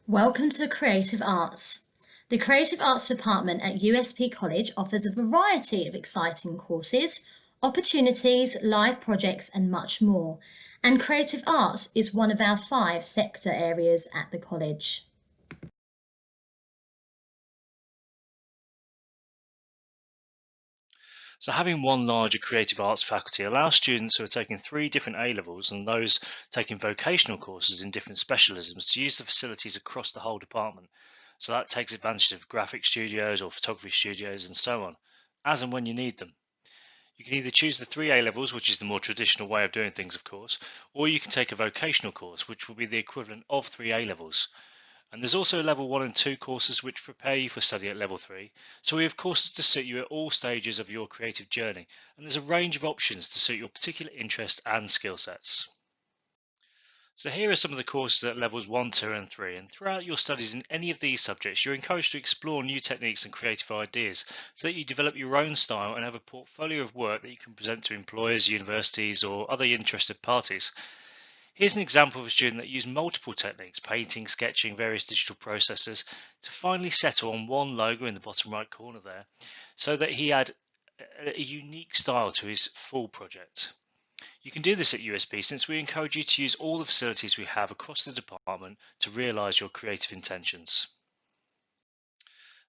Welcome to the Creative Arts. The Creative Arts Department at USP College offers a variety of exciting courses, opportunities, live projects, and much more. And creative arts is one of our 5 sector areas at the college. So having one larger creative arts faculty allows students who are taking 3 different A-levels and those taking vocational courses in different specialisms to use the facilities across the whole department. So that takes advantage of graphic studios or photography studios and so on, as and when you need them. You can either choose the 3 A-levels, which is the more traditional way of doing things, of course, or you can take a vocational course, which will be the equivalent of 3 A-levels. And there's also level 1 and 2 courses which prepare you for study at level 3. So we have courses to suit you at all stages of your creative journey, and there's a range of options to suit your particular interest and skill sets. So here are some of the courses at levels 1, 2 and 3, and throughout your studies in any of these subjects you're encouraged to explore new techniques and creative ideas so that you develop your own style and have a portfolio of work that you can present to employers, universities or other interested parties. Here's an example of a student that used multiple techniques, painting, sketching, various digital processes, to finally settle on one logo in the bottom right corner there, so that he had a unique style to his full project. You can do this at USP since we encourage you to use all the facilities we have across the department to realise your creative intentions.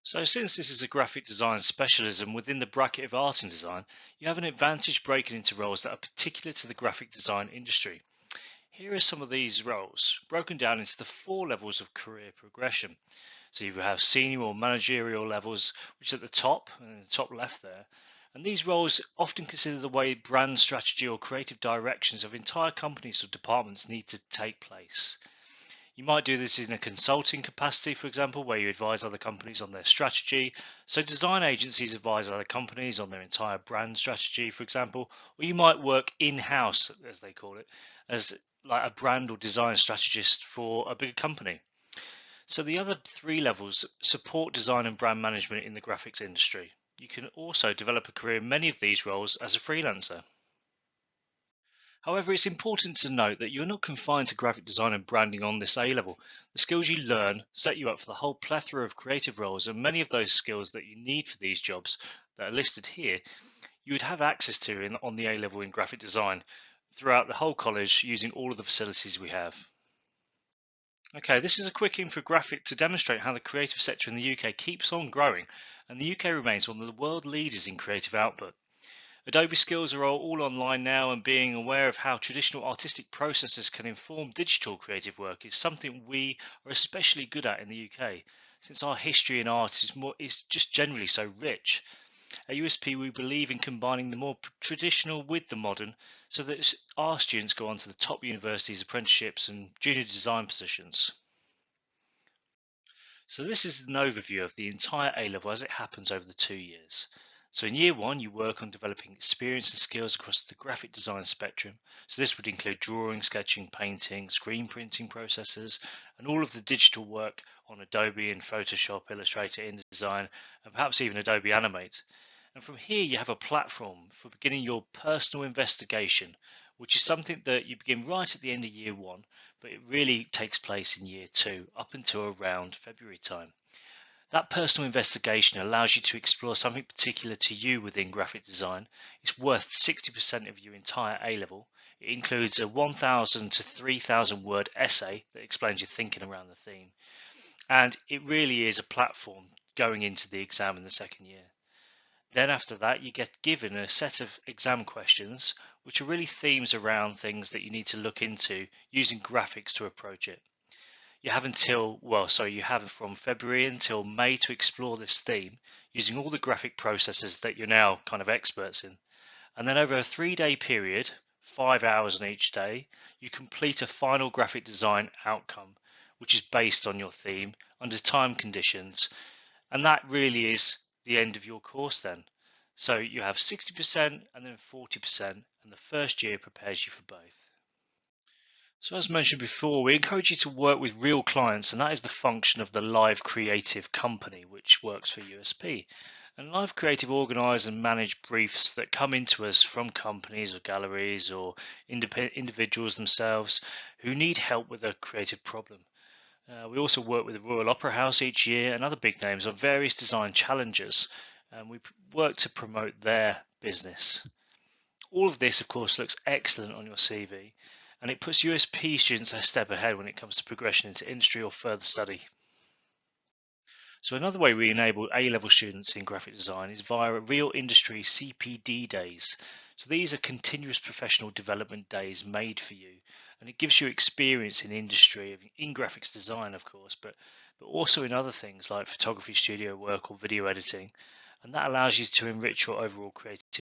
So since this is a graphic design specialism within the bracket of art and design, you have an advantage breaking into roles that are particular to the graphic design industry. Here are some of these roles, broken down into the 4 levels of career progression. So you have senior or managerial levels, which is at the top, and the top left there. And these roles often consider the way brand strategy or creative directions of entire companies or departments need to take place. You might do this in a consulting capacity, for example, where you advise other companies on their strategy. So design agencies advise other companies on their entire brand strategy, for example, or you might work in-house, as they call it, as like a brand or design strategist for a bigger company. So the other 3 levels support design and brand management in the graphics industry. You can also develop a career in many of these roles as a freelancer. However, it's important to note that you're not confined to graphic design and branding on this A-level. The skills you learn set you up for the whole plethora of creative roles, and many of those skills that you need for these jobs that are listed here, you would have access to on the A-level in graphic design throughout the whole college using all of the facilities we have. Okay, this is a quick infographic to demonstrate how the creative sector in the UK keeps on growing, and the UK remains one of the world leaders in creative output. Adobe skills are all online now, and being aware of how traditional artistic processes can inform digital creative work is something we are especially good at in the UK, since our history in art is just generally so rich. At USP, we believe in combining the more traditional with the modern, so that our students go on to the top universities, apprenticeships, and junior design positions. So this is an overview of the entire A-level as it happens over the 2 years. So in year 1, you work on developing experience and skills across the graphic design spectrum. So this would include drawing, sketching, painting, screen printing processes, and all of the digital work on Adobe and Photoshop, Illustrator, InDesign, and perhaps even Adobe Animate. And from here, you have a platform for beginning your personal investigation, which is something that you begin right at the end of year 1, but it really takes place in year 2 up until around February time. That personal investigation allows you to explore something particular to you within graphic design. It's worth 60% of your entire A-level. It includes a 1,000 to 3,000 word essay that explains your thinking around the theme. And it really is a platform going into the exam in the second year. Then after that, you get given a set of exam questions, which are really themes around things that you need to look into using graphics to approach it. You have you have from February until May to explore this theme using all the graphic processes that you're now kind of experts in. And then over a 3-day period, 5 hours on each day, you complete a final graphic design outcome, which is based on your theme under time conditions. And that really is the end of your course then. So you have 60% and then 40%, and the first year prepares you for both. So as mentioned before, we encourage you to work with real clients, and that is the function of the Live Creative company, which works for USP. And Live Creative organise and manage briefs that come into us from companies or galleries or individuals themselves who need help with a creative problem. We also work with the Royal Opera House each year and other big names on various design challenges, and we work to promote their business. All of this, of course, looks excellent on your CV, and it puts USP students a step ahead when it comes to progression into industry or further study. So another way we enable A-level students in graphic design is via real industry CPD days. So these are continuous professional development days made for you, and it gives you experience in industry, in graphics design, of course, but also in other things like photography studio work or video editing, and that allows you to enrich your overall creativity.